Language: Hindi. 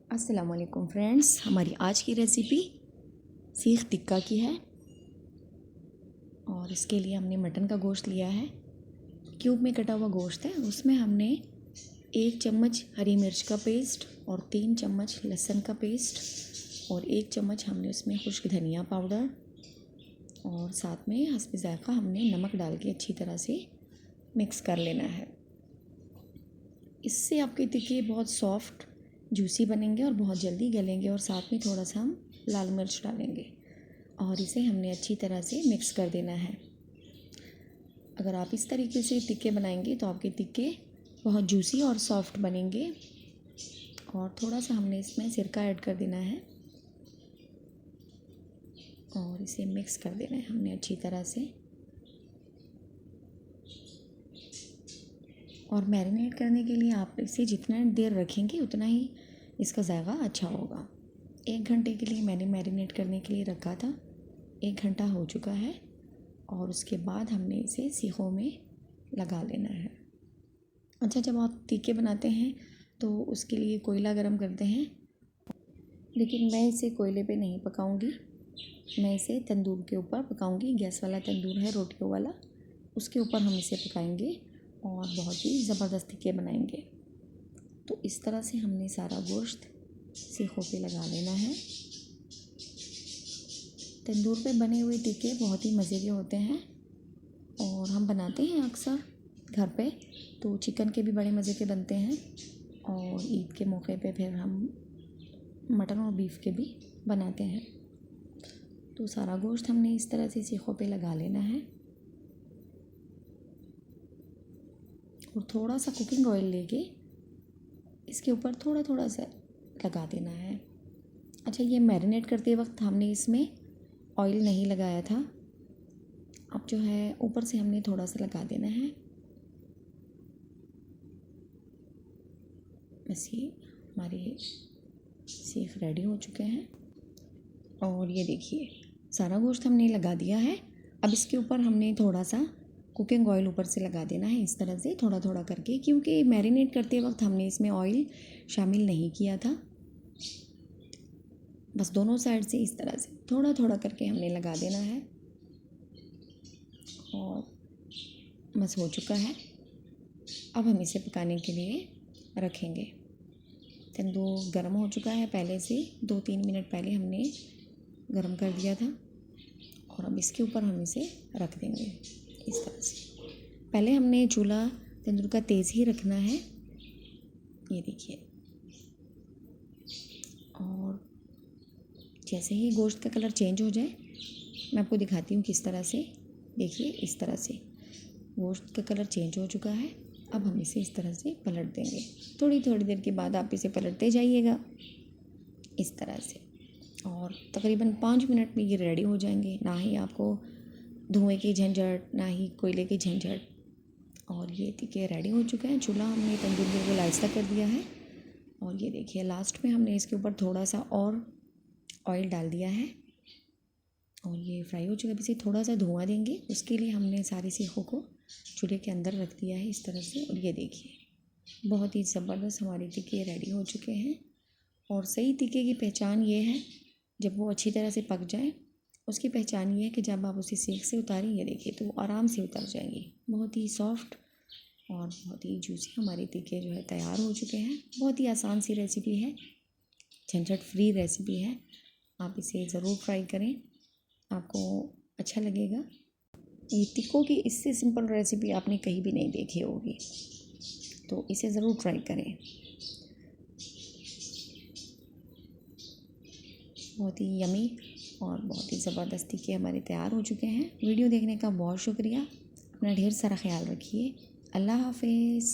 अस्सलाम वालेकुम फ्रेंड्स, हमारी आज की रेसिपी सीख टिक्का की है। और इसके लिए हमने मटन का गोश्त लिया है। क्यूब में कटा हुआ गोश्त है। उसमें हमने 1 चम्मच हरी मिर्च का पेस्ट और 3 चम्मच लहसुन का पेस्ट और 1 चम्मच हमने उसमें खुश्क धनिया पाउडर और साथ में हस्ब ज़ायक़ा हमने नमक डाल के अच्छी तरह से मिक्स कर लेना है। इससे आपके टिक्के बहुत सॉफ्ट जूसी बनेंगे और बहुत जल्दी गलेंगे। और साथ में थोड़ा सा हम लाल मिर्च डालेंगे और इसे हमने अच्छी तरह से मिक्स कर देना है। अगर आप इस तरीके से टिक्के बनाएंगे तो आपके टिक्के बहुत जूसी और सॉफ्ट बनेंगे। और थोड़ा सा हमने इसमें सिरका ऐड कर देना है और इसे मिक्स कर देना है हमने अच्छी तरह से। और मैरिनेट करने के लिए आप इसे जितना देर रखेंगे उतना ही इसका जायका अच्छा होगा। 1 घंटे के लिए मैंने मैरिनेट करने के लिए रखा था। 1 घंटा हो चुका है और उसके बाद हमने इसे सीखों में लगा लेना है। अच्छा, जब आप टिक्के बनाते हैं तो उसके लिए कोयला गरम करते हैं, लेकिन मैं इसे कोयले पे नहीं पकाऊंगी। मैं इसे तंदूर के ऊपर पकाऊंगी। गैस वाला तंदूर है रोटियों वाला, उसके ऊपर हम इसे पकाएंगे और बहुत ही ज़बरदस्त टिक्के बनाएंगे। तो इस तरह से हमने सारा गोश्त सीखों पे लगा लेना है। तंदूर पे बने हुए टिक्के बहुत ही मज़े के होते हैं और हम बनाते हैं अक्सर घर पे। तो चिकन के भी बड़े मज़े के बनते हैं और ईद के मौके पे फिर हम मटन और बीफ के भी बनाते हैं। तो सारा गोश्त हमने इस तरह से सीखों पे लगा लेना है और थोड़ा सा कुकिंग ऑयल लेके इसके ऊपर थोड़ा थोड़ा सा लगा देना है। अच्छा, ये मैरिनेट करते वक्त हमने इसमें ऑयल नहीं लगाया था। अब जो है ऊपर से हमने थोड़ा सा लगा देना है। बस ये हमारे सीख रेडी हो चुके हैं। और ये देखिए सारा गोश्त हमने लगा दिया है। अब इसके ऊपर हमने थोड़ा सा कुकिंग ऑयल ऊपर से लगा देना है इस तरह से थोड़ा थोड़ा करके, क्योंकि मैरिनेट करते वक्त हमने इसमें ऑयल शामिल नहीं किया था। बस दोनों साइड से इस तरह से थोड़ा थोड़ा करके हमने लगा देना है। और बस हो चुका है। अब हम इसे पकाने के लिए रखेंगे। तंदूर गर्म हो चुका है, पहले से 2-3 मिनट पहले हमने गर्म कर दिया था। और अब इसके ऊपर हम इसे रख देंगे इस तरह से। पहले हमने चूल्हा तंदूर का तेज़ ही रखना है, ये देखिए। और जैसे ही गोश्त का कलर चेंज हो जाए मैं आपको दिखाती हूँ किस तरह से। देखिए इस तरह से गोश्त का कलर चेंज हो चुका है। अब हम इसे इस तरह से पलट देंगे। थोड़ी थोड़ी देर के बाद आप इसे पलटते जाइएगा इस तरह से। और तकरीबन 5 मिनट में ये रेडी हो जाएंगे। ना ही आपको धुएं की झंझट, ना ही कोयले की झंझट। और ये टिक्के रेडी हो चुके हैं। चूल्हा हमने तंदूर बिल्कुल आहिस्ता कर दिया है। और ये देखिए लास्ट में हमने इसके ऊपर थोड़ा सा और ऑयल डाल दिया है और ये फ्राई हो चुका है। इसे थोड़ा सा धुआं देंगे, उसके लिए हमने सारी सीखों को चूल्हे के अंदर रख दिया है इस तरह से। और ये देखिए बहुत ही ज़बरदस्त हमारे टिक्के रेडी हो चुके हैं। और सही टिक्के की पहचान ये है, जब वो अच्छी तरह से पक जाए उसकी पहचान ये है कि जब आप उसे सेक से उतारें, ये देखिए तो आराम से उतर जाएंगी। बहुत ही सॉफ्ट और बहुत ही जूसी हमारे टिक्के जो है तैयार हो चुके हैं। बहुत ही आसान सी रेसिपी है, झंझट फ्री रेसिपी है। आप इसे ज़रूर ट्राई करें, आपको अच्छा लगेगा। ये टिक्कों की इससे सिंपल रेसिपी आपने कहीं भी नहीं देखी होगी, तो इसे ज़रूर ट्राई करें। बहुत ही यमी और बहुत ही ज़बरदस्त टिक्के हमारे तैयार हो चुके हैं। वीडियो देखने का बहुत शुक्रिया। अपना ढेर सारा ख्याल रखिए। अल्लाह हाफिज़।